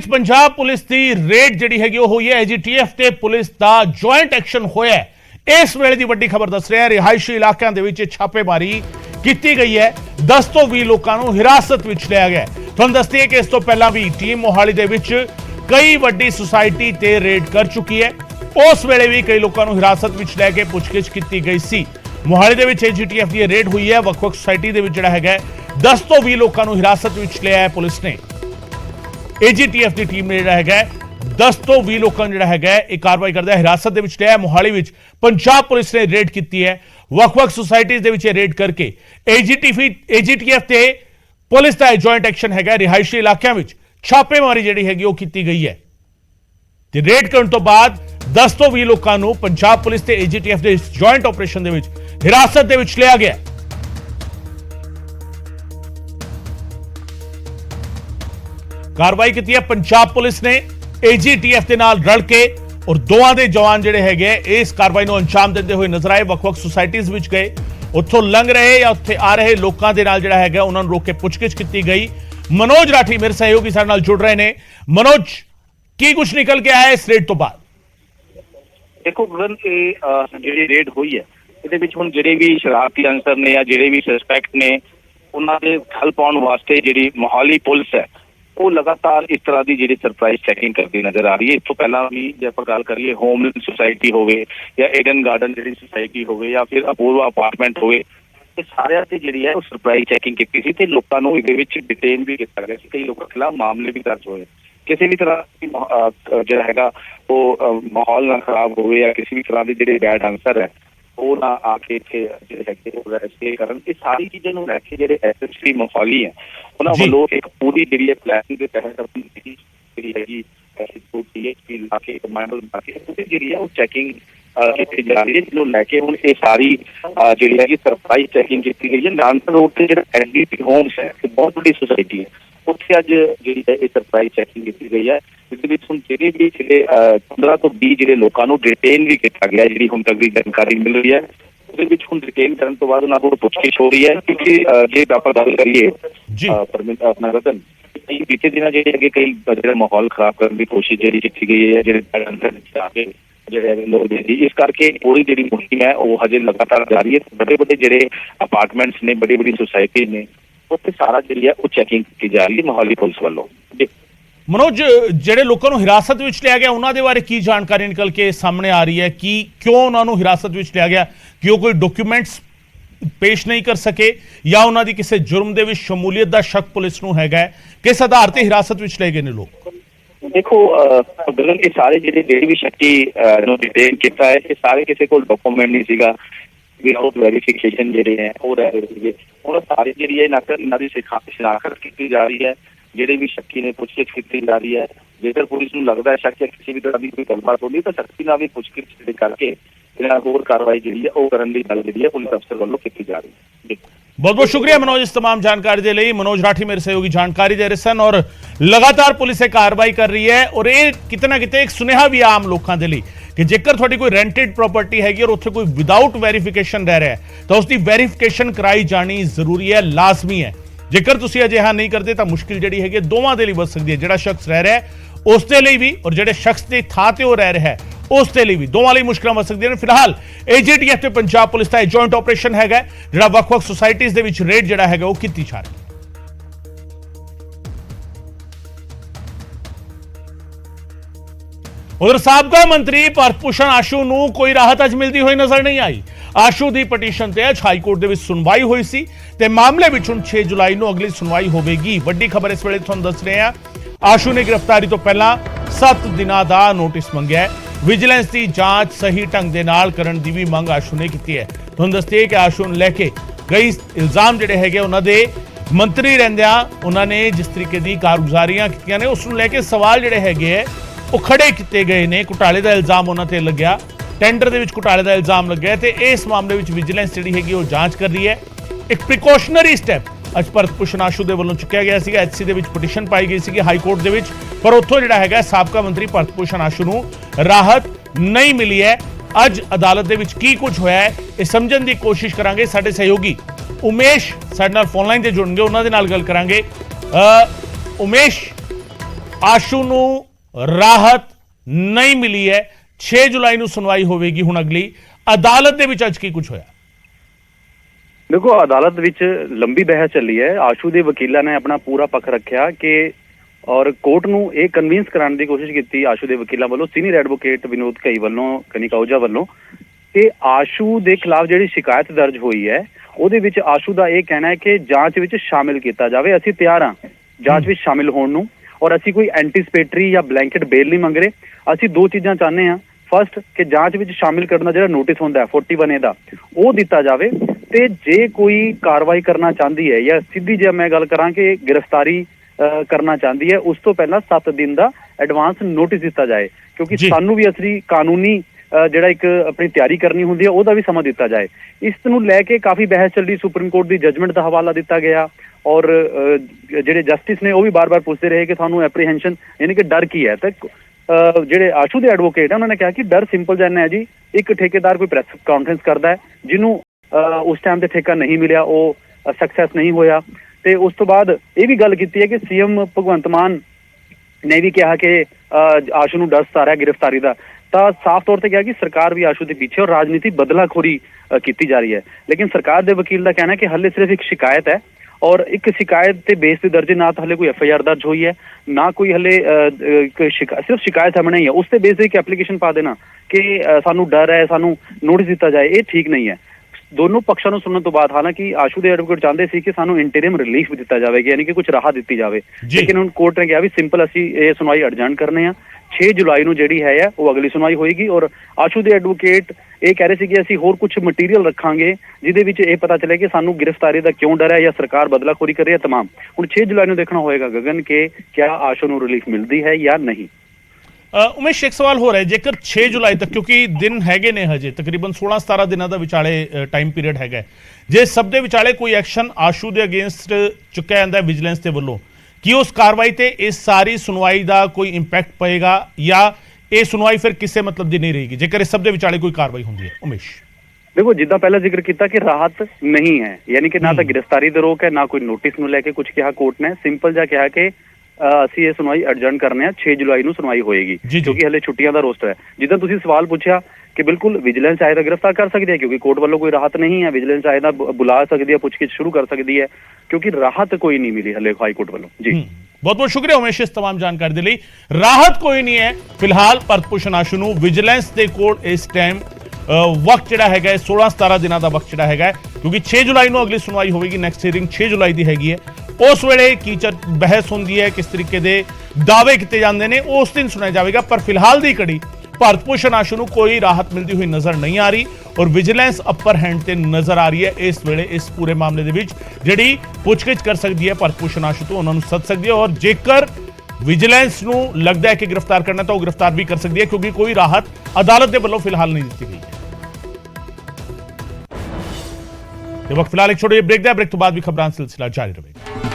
Punjab police की red जिहड़ी हैगी हुई है एजीटीएफ ते पुलिस का जॉइंट एक्शन होया है। इस वेले की वड्डी खबर दस रहे हैं रिहायशी इलाकों के छापेमारी की गई है। 10 तो 20 लोगों को हिरासत में लिया गया। तुहानूं दस दईए कि इस तो पहला भी टीम मोहाली दे विच कई वड्डी सोसाइटी ते रेड कर चुकी है। उस वेले भी कई लोगों को हिरासत में लैके पुछगिछ की गई सी। मोहाली दे विच एजीटीएफ की रेड हुई है। वख-वख सोसाइटी दे विच जिहड़ा हैगा 10 तो 20 लोगों को हिरासत में लिया है पुलिस ने। एजीटीएफ की टीम ने जिहड़ा 10 तो 20 लोगों ने जिहड़ा कार्रवाई करदा हिरासत दे विच लिया है। मोहाली विच पंजाब पुलिस ने रेड की है। वख-वख सोसाइटीज़ दे विच रेड करके एजीटीएफ ते पुलिस का जॉइंट एक्शन है। रिहायशी इलाकों में छापेमारी जिहड़ी हैगी वो की गई है। ते रेड करने तो बाद 10 तो 20 लोगों को पंजाब पुलिस ते एजीटीएफ के जॉइंट ऑपरेशन दे विच हिरासत दे विच लिया गया। कार्रवाई की है पंजाब पुलिस ने एजीटीएफ के नाल रल के और दोवां दे जवान जिहड़े हैगे इस कार्रवाई को अंजाम देते हुए नजर आए। वख-वख सोसाइटीज़ विच गए, उत्थों लंघ रहे या उत्थे आ रहे लोगों के नाल जिहड़ा हैगा उन्हां नूं रोक के पुछगिछ की गई। मनोज राठी मेरे सहयोगी साडे नाल जुड़ रहे हैं। मनोज, की कुछ निकल के आया इस रेड तो बाद? देखो गगन, जी रेड हुई है ये जिहड़े भी शरारती अंसर ने या जिहड़े भी सस्पैक्ट ने उन्होंने ठल पाने वास्ते जी मोहाली पुलिस है वो लगातार इस तरह की जी सरप्राइज चैकिंग करती नजर आ रही है। इस तो पहला भी जो आप गल करिए होमलैंड सोसाइटी हो या एडन गार्डन जी सोसाइटी हो या फिर अपूर्वा अपार्टमेंट हो, सारे से जी है सरप्राइज चैकिंग की थी। लोगों को ये डिटेन भी किया गया। कई लोगों के खिलाफ मामले भी दर्ज हुए। किसी भी तरह जो है वो माहौल ना खराब हो या किसी भी तरह के जो बैड आंसर है वो ना आके इतने करन। ये सारी चीज़ों को लैके जो एसएसपी मोहाली है उन्होंने वालों एक पूरी जी प्लैनिंग के तहत अपनी जी हैगी डीएसपी ला के कमांडो ला के पूरी जी है वो चैकिंग की जा रही है। जिन्होंने लैके हूँ ये सारी जी है सरप्राइज चैकिंग की गई है। नानक रोड से जो एनडीपी होम्स है बहुत बड़ी सोसाइटी है उत्थे अज जी है सरप्राइज चैकिंग की गई है। जिहड़े भी 15 तो 20 जो लोगों को डिटेन भी किया गया जी हुण तक की जानकारी मिल रही है। डिटेन करने तो बाद उन्होंने पुछगिछ हो रही है क्योंकि जे आप गल करिए अपना रतन बीते दिन जो कई जो माहौल खराब करने की कोशिश जी की गई है जो लोग इस करके पूरी जी मुहिम है वो हजे लगातार जारी है। बड़े बड़े जो अपार्टमेंट्स ने बड़ी बड़ी सोसाइटी ने उत्थे सारा जी है वो चैकिंग की जा रही है मोहाली पुलिस वालों। मनोज, ਜਿਹੜੇ ਲੋਕਾਂ ਨੂੰ ਹਿਰਾਸਤ ਵਿੱਚ ਲਿਆ ਗਿਆ ਉਹਨਾਂ ਦੇ ਬਾਰੇ ਕੀ ਜਾਣਕਾਰੀ ਨਿਕਲ ਕੇ ਸਾਹਮਣੇ ਆ ਰਹੀ ਹੈ ਕਿ ਕਿਉਂ ਉਹਨਾਂ ਨੂੰ ਹਿਰਾਸਤ ਵਿੱਚ ਲਿਆ ਗਿਆ? ਕਿ ਉਹ ਕੋਈ ਡਾਕੂਮੈਂਟਸ ਪੇਸ਼ ਨਹੀਂ ਕਰ ਸਕੇ ਜਾਂ ਉਹਨਾਂ ਦੀ ਕਿਸੇ ਜੁਰਮ ਦੇ ਵਿੱਚ ਸ਼ਮੂਲੀਅਤ ਦਾ ਸ਼ੱਕ ਪੁਲਿਸ ਨੂੰ ਹੈਗਾ? ਕਿਸ ਆਧਾਰ ਤੇ ਹਿਰਾਸਤ ਵਿੱਚ ਲਏ ਗਏ ਨੇ ਲੋਕ? देखो गगन ये सारे जो भी शक्ति डिटेन किया है ये सारे किसी को डॉक्यूमेंट नहीं सीगा विदाउट वेरीफिकेशन जो है वो रह रहे थे। सारी जी इन्हों की शिनाख्त की जा रही है। ਜਿਹੜੇ ਵੀ ਸ਼ੱਕੀ ਨੇ ਪੁੱਛਗਿੱਛ ਕੀਤੀ ਜਾ ਰਹੀ ਹੈ। ਜੇਕਰ ਪੁਲਿਸ ਨੂੰ ਲੱਗਦਾ ਹੈ ਸ਼ੱਕ ਕਿਸੇ ਵੀ ਤਰ੍ਹਾਂ ਦੀ ਕੋਈ ਗੱਲਬਾਤ ਹੋਣੀ ਤਾਂ ਸਖਤੀ ਨਾਲ ਵੀ ਪੁੱਛਗਿੱਛ ਕਰਕੇ ਇਹਨਾਂ ਹੋਰ ਕਾਰਵਾਈ ਜਿਹੜੀ ਹੈ ਉਹ ਕਰਨ ਦੀ ਗੱਲ ਜਿਹੜੀ ਹੈ ਪੁਲਿਸ ਅਫਸਰ ਵੱਲੋਂ ਕੀਤੀ ਜਾ ਰਹੀ ਹੈ। बहुत बहुत शुक्रिया मनोज इस तमाम जानकारी के लिए। मनोज राठी मेरे सहयोगी जानकारी दे रहे सन और लगातार पुलिस कार्रवाई कर रही है और ये कितना किते एक सुनेहा भी आम लोगों के लिए कि जेकर थोड़ी कोई रेंटेड प्रॉपर्टी हैगी और उत्थे कोई विदाउट वेरीफिकेशन रह रहा है तो उसकी वेरीफिकेशन कराई जानी जरूरी है, लाजमी है। जेकर तुसीं अजिहा नहीं करते तो मुश्किल जिहड़ी हैगी दोवां दे लई बच सकदी है। जिहड़ा शख्स रह रहा है उस दे लई भी और जिहड़े शख्स की थां ते रह रहा है उस दे लई भी दोवां लई मुश्किलां बच सकदियां ने। फिलहाल एजीटीएफ ते पंजाब पुलिस का जॉइंट ऑपरेशन हैगा जिहड़ा वख-वख सोसाइटीज़ दे विच रेड जिहड़ा हैगा वो कीती जा रही है। उधर साबका मंत्री भारत भूषण आशू नूं कोई राहत अज मिलती हुई नजर नहीं आई। आशू की पटीशन ते अज हाईकोर्ट दे विच सुनवाई हुई सी ते मामले विच हुण 6 जुलाई नूं अगली सुनवाई होवेगी। वड्डी खबर इस वेले तुहानूं दस रहे हैं। आशू ने गिरफ्तारी तो पहला 7 दिनां दा नोटिस मंगिया है। विजिलेंस की जांच सही ढंग दे नाल करन दी भी मंग आशू ने की है। तुहानूं दसदे कि आशू नूं लैके कई इल्जाम जिहड़े हैगे उन्हां दे मंत्री रहिंदियां उन्होंने जिस तरीके की कारगुजारियां कीतियां ने उस नूं लैके सवाल जिहड़े हैगे वो खड़े किए गए ने। घोटाले का इल्जाम उन्होंने ते लग्या, टेंडर के घोटाले का इल्जाम लग्या तो इस मामले में विजिलेंस जी हैगी वो जांच कर रही है। एक प्रिकॉशनरी स्टैप अज भारत भूषण आशू के वालों चुकया गया सीगा। एचसी दे विच पटीशन पाई गई सी हाईकोर्ट दे विच पर उत्थों जिहड़ा हैगा साबका मंत्री भारत भूषण आशू नूं राहत नहीं मिली है। अज अदालत दे विच की कुछ होया है ये समझण की कोशिश करांगे। साडे सहयोगी उमेश साडे नाल फोन लाइन ते जुड़नगे, उन्हां दे नाल गल करांगे। उमेश, ਆਸ਼ੂ ਨੂੰ ਰਾਹਤ ਨਹੀਂ ਮਿਲੀ ਹੈ। 6 ਜੁਲਾਈ ਨੂੰ ਸੁਣਵਾਈ ਹੋਵੇਗੀ। ਹੁਣ ਅਗਲੀ ਅਦਾਲਤ ਦੇ ਵਿੱਚ ਅੱਜ ਕੀ ਕੁਝ ਹੋਇਆ? देखो अदालत विच लंबी बहस चली है। आशू के वकीलों ने अपना पूरा पक्ष रखा कि और कोर्ट नूं यह कन्विंस कराने की कोशिश की आशू के वकीलों वालों, सीनियर एडवोकेट विनोद कई वालों, कनिका ओझा वालों, कि आशू के खिलाफ जिहड़ी शिकायत दर्ज हुई है उहदे विच आशू का यह कहना है कि जांच विच शामिल किया जाए। असीं तैयार हाँ जांच विच शामिल होण नूं, और असीं कोई एंटीसिपेटरी या ब्लैंकेट बेल नहीं मंग रहे। असीं दो चीज़ां चाहते हैं। फस्ट कि जांच विच शामिल करना जिहड़ा नोटिस हुंदा है 41A दा वो दिता जाए, ते जे कोई कार्रवाई करना चाहती है या सीधी जे मैं गल करां कि गिरफ्तारी करना चाहती है उस तो पहला 7 दिन का एडवांस नोटिस दिता जाए, क्योंकि सानू भी असली कानूनी ਜਿਹੜਾ ਇੱਕ ਆਪਣੀ ਤਿਆਰੀ ਕਰਨੀ ਹੁੰਦੀ ਹੈ ਉਹਦਾ ਵੀ ਸਮਾਂ ਦਿੱਤਾ ਜਾਏ। ਇਸ ਨੂੰ ਲੈ ਕੇ ਕਾਫੀ ਬਹਿਸ ਚੱਲਦੀ। ਸੁਪਰੀਮ ਕੋਰਟ ਦੀ ਜਜਮੈਂਟ ਦਾ ਹਵਾਲਾ ਦਿੱਤਾ ਗਿਆ ਔਰ ਜਿਹੜੇ ਜਸਟਿਸ ਨੇ ਉਹ ਵੀ ਬਾਰ-ਬਾਰ ਪੁੱਛਦੇ ਰਹੇ ਕਿ ਤੁਹਾਨੂੰ ਐਪਰੀਹੈਂਸ਼ਨ ਯਾਨੀ ਕਿ ਡਰ ਕੀ ਹੈ। ਤੇ ਜਿਹੜੇ ਆਸ਼ੂ ਦੇ ਐਡਵੋਕੇਟ ਹੈ ਉਹਨਾਂ ਨੇ ਕਿਹਾ ਕਿ ਡਰ ਸਿੰਪਲ ਜਿਹਾ ਹੈ ਜੀ, ਇੱਕ ਠੇਕੇਦਾਰ ਕੋਈ ਪ੍ਰੈਸ ਕਾਨਫਰੰਸ ਕਰਦਾ ਹੈ ਜਿਹਨੂੰ ਉਸ ਟਾਈਮ ਤੇ ਠੇਕਾ ਨਹੀਂ ਮਿਲਿਆ, ਉਹ ਸਕਸੈਸ ਨਹੀਂ ਹੋਇਆ। ਤੇ ਉਸ ਤੋਂ ਬਾਅਦ ਇਹ ਵੀ ਗੱਲ ਕੀਤੀ ਹੈ ਕਿ ਸੀਐਮ ਭਗਵੰਤ ਮਾਨ ਨੇ ਵੀ ਕਿਹਾ ਕਿ ਆਸ਼ੂ ਨੂੰ ਡਰ ਸਤਾ ਰਿਹਾ गिरफ्तारी ਦਾ। ਤਾਂ ਸਾਫ਼ ਤੌਰ ਤੇ ਕਿਹਾ ਕਿ ਸਰਕਾਰ ਵੀ ਆਸ਼ੂ ਦੇ ਪਿੱਛੇ ਔਰ ਰਾਜਨੀਤੀ ਬਦਲਾਖੋਰੀ ਕੀਤੀ ਜਾ ਰਹੀ ਹੈ। ਲੇਕਿਨ ਸਰਕਾਰ ਦੇ ਵਕੀਲ ਦਾ ਕਹਿਣਾ ਹੈ ਕਿ ਹਲੇ ਸਿਰਫ ਇੱਕ ਸ਼ਿਕਾਇਤ ਹੈ ਔਰ ਇੱਕ ਸ਼ਿਕਾਇਤ ਤੇ ਬੇਸ ਤੇ ਦਰਜ ਨਾ ਤਾਂ ਹਲੇ ਕੋਈ FIR ਦਰਜ ਹੋਈ ਹੈ, ਨਾ ਕੋਈ ਹਲੇ ਸਿਰਫ ਸ਼ਿਕਾਇਤ ਸਾਹਮਣੇ ਹੀ ਹੈ। ਉਸ ਤੇ ਬੇਸ ਤੇ ਇੱਕ ਐਪਲੀਕੇਸ਼ਨ ਪਾ ਦੇਣਾ ਕਿ ਸਾਨੂੰ ਡਰ ਹੈ, ਸਾਨੂੰ ਨੋਟਿਸ ਦਿੱਤਾ ਜਾਏ, ਇਹ ਠੀਕ ਨਹੀਂ ਹੈ। ਦੋਨੋਂ ਪੱਖਾਂ ਨੂੰ ਸੁਣਨ ਤੋਂ ਬਾਅਦ ਹਾਲਾਂਕਿ ਆਸ਼ੂ ਦੇ ਐਡਵੋਕੇਟ ਚਾਹੁੰਦੇ ਸੀ ਕਿ ਸਾਨੂੰ ਇੰਟਰੀਮ ਰਿਲੀਫ ਦਿੱਤਾ ਜਾਵੇਗਾ, ਯਾਨੀ ਕਿ ਕੁਝ ਰਾਹਤ ਦਿੱਤੀ ਜਾਵੇ। ਲੇਕਿਨ ਹੁਣ ਕੋਰਟ ਨੇ ਕਿਹਾ ਵੀ ਸਿੰਪਲ ਅਸੀਂ ਇਹ ਸੁਣਵਾਈ ਅਡਜਰਨ ਕਰਨੇ ਆ। 6 ਜੁਲਾਈ ਨੂੰ ਜਿਹੜੀ ਹੈ ਉਹ ਅਗਲੀ ਸੁਣਵਾਈ ਹੋਏਗੀ। ਔਰ ਆਸ਼ੂ ਦੇ ਐਡਵੋਕੇਟ ਇਹ ਕਹਿ ਰਹੇ ਸੀ ਕਿ ਅਸੀਂ ਹੋਰ ਕੁਝ ਮਟੀਰੀਅਲ ਰੱਖਾਂਗੇ ਜਿਹਦੇ ਵਿੱਚ ਇਹ ਪਤਾ ਚੱਲੇ ਕਿ ਸਾਨੂੰ ਗ੍ਰਿਫਤਾਰੀ ਦਾ ਕਿਉਂ ਡਰ ਹੈ ਜਾਂ ਸਰਕਾਰ ਬਦਲਾਖੋਰੀ ਕਰ ਰਹੀ ਹੈ। ਤਮਾਮ ਹੁਣ 6 ਜੁਲਾਈ ਨੂੰ ਦੇਖਣਾ ਹੋਏਗਾ ਗਗਨ ਕਿ ਕਿਆ ਆਸ਼ੂ ਨੂੰ ਰਿਲੀਫ ਮਿਲਦੀ ਹੈ ਜਾਂ ਨਹੀਂ। ਉਮੇਸ਼, ਇੱਕ ਸਵਾਲ ਹੋ ਰਿਹਾ, ਜੇਕਰ 6 ਜੁਲਾਈ ਤੱਕ, ਕਿਉਂਕਿ ਦਿਨ ਹੈਗੇ ਨੇ ਹਜੇ ਤਕਰੀਬਨ 16-17 ਦਿਨਾਂ ਦਾ ਵਿਚਾਲੇ ਟਾਈਮ ਪੀਰੀਅਡ ਹੈਗਾ, ਜੇ ਸਭ ਦੇ ਵਿਚਾਲੇ ਕੋਈ ਐਕਸ਼ਨ ਆਸ਼ੂ ਦੇ ਅਗੇਂਸਟ ਚੁੱਕਿਆ ਜਾਂਦਾ ਵਿਜੀਲੈਂਸ ਦੇ ਵੱਲੋਂ, ਕੀ ਉਸ ਕਾਰਵਾਈ ਤੇ ਇਸ ਸਾਰੀ ਸੁਣਵਾਈ ਦਾ ਕੋਈ ਇੰਪੈਕਟ ਪਏਗਾ ਜਾਂ ਇਹ ਸੁਣਵਾਈ ਫਿਰ ਕਿਸੇ ਮਤਲਬ ਦੀ ਨਹੀਂ ਰਹੇਗੀ ਜੇਕਰ ਇਸ ਸਭ ਦੇ ਵਿਚਾਲੇ ਕੋਈ ਕਾਰਵਾਈ ਹੁੰਦੀ ਹੈ? ਉਮੇਸ਼, देखो जिदा पहले जिक्र किया कि राहत नहीं है, यानी कि ना तो गिरफ्तारी दी रोक है, ना कोई नोटिस नूं लैके कुछ कहा कोर्ट ने। सिंपल जा कहा कि ਅਸੀਂ ਇਹ ਸੁਣਵਾਈ ਅਡਜਰਨ ਕਰਨੇ ਆ। 6 ਜੁਲਾਈ ਨੂੰ ਸੁਣਵਾਈ ਹੋਏਗੀ ਕਿਉਂਕਿ ਹਲੇ ਛੁੱਟੀਆਂ ਦਾ ਰੋਸਟਰ ਹੈ। ਜਿੱਦਾਂ ਤੁਸੀਂ ਸਵਾਲ ਪੁੱਛਿਆ ਕਿ ਬਿਲਕੁਲ ਵਿਜੀਲੈਂਸ ਚਾਹੇ ਤਾਂ ਗ੍ਰਿਫਤਾਰ ਕਰ ਸਕਦੀ ਹੈ ਕਿਉਂਕਿ ਕੋਰਟ ਵੱਲੋਂ ਕੋਈ ਰਾਹਤ ਨਹੀਂ ਹੈ। ਵਿਜੀਲੈਂਸ ਚਾਹੇ ਤਾਂ ਬੁਲਾ ਸਕਦੀ ਹੈ, ਪੁੱਛਗਿੱਛ ਸ਼ੁਰੂ ਕਰ ਸਕਦੀ ਹੈ ਕਿਉਂਕਿ ਰਾਹਤ ਕੋਈ ਨਹੀਂ ਮਿਲੀ ਹਲੇ ਹਾਈ ਕੋਰਟ ਵੱਲੋਂ। ਜੀ ਬਹੁਤ ਬਹੁਤ ਸ਼ੁਕਰੀਆ ਉਮੇਸ਼ ਇਸ तमाम ਜਾਣਕਾਰੀ ਦੇ ਲਈ। ਰਾਹਤ ਕੋਈ ਨਹੀਂ ਹੈ ਫਿਲਹਾਲ ਭਰਤ ਭੂਸ਼ਣ ਆਸ਼ੂ ਨੂੰ। ਵਿਜੀਲੈਂਸ ਦੇ ਕੋਲ ਇਸ ਟਾਈਮ ਵਕਤ ਜਿਹੜਾ ਹੈਗਾ 16-17 ਦਿਨਾਂ ਦਾ ਵਕਤ ਜਿਹੜਾ ਹੈਗਾ, ਕਿਉਂਕਿ 6 ਜੁਲਾਈ ਨੂੰ ਅਗਲੀ ਸੁਣਵਾਈ ਹੋਵੇਗੀ। ਨੈਕਸਟ ਹੀਅਰਿੰਗ 6 ਜੁਲਾਈ ਦੀ ਹੈਗੀ ਹੈ। ਉਸ ਵੇਲੇ ਕੀ ਬਹਿਸ ਹੁੰਦੀ ਹੈ, ਕਿਸ ਤਰੀਕੇ ਦੇ ਦਾਅਵੇ ਕੀਤੇ ਜਾਂਦੇ ਨੇ, ਉਸ ਦਿਨ ਸੁਣਿਆ ਜਾਵੇਗਾ। ਪਰ ਫਿਲਹਾਲ ਦੀ ਘੜੀ ਭਰਤ ਭੂਸ਼ਣ ਆਸ਼ੂ ਨੂੰ ਕੋਈ ਰਾਹਤ ਮਿਲਦੀ ਹੋਈ ਨਜ਼ਰ ਨਹੀਂ ਆ ਰਹੀ ਔਰ ਵਿਜੀਲੈਂਸ ਅਪਰ ਹੈਂਡ ਤੇ ਨਜ਼ਰ ਆ ਰਹੀ ਹੈ ਇਸ ਵੇਲੇ। ਇਸ ਪੂਰੇ ਮਾਮਲੇ ਦੇ ਵਿੱਚ ਜਿਹੜੀ ਪੁੱਛਗਿੱਛ ਕਰ ਸਕਦੀ ਹੈ ਭਰਤ ਭੂਸ਼ਣ ਆਸ਼ੂ ਤੋਂ, ਉਹਨਾਂ ਨੂੰ ਸੱਦ ਸਕਦੀ ਹੈ ਔਰ ਜੇਕਰ ਵਿਜੀਲੈਂਸ ਨੂੰ ਲੱਗਦਾ ਹੈ ਕਿ ਗ੍ਰਿਫਤਾਰ ਕਰਨਾ ਤਾਂ ਉਹ ਗ੍ਰਿਫਤਾਰ ਵੀ ਕਰ ਸਕਦੀ ਹੈ ਕਿਉਂਕਿ ਕੋਈ ਰਾਹਤ ਅਦਾਲਤ ਦੇ ਵੱਲੋਂ ਫਿਲਹਾਲ ਨਹੀਂ ਦਿੱਤੀ ਗਈ ਹੈ। ਤੇ ਵਕਤ ਫਿਲਹਾਲ ਇੱਕ ਛੋਟੇ ਜਿਹੇ ਬ੍ਰੇਕ ਦਾ, ਬ੍ਰੇਕ ਤੋਂ ਬਾਅਦ ਵੀ ਖਬਰਾਂ ਦਾ ਸਿਲਸਿਲਾ ਜਾਰੀ ਰਹੇਗਾ।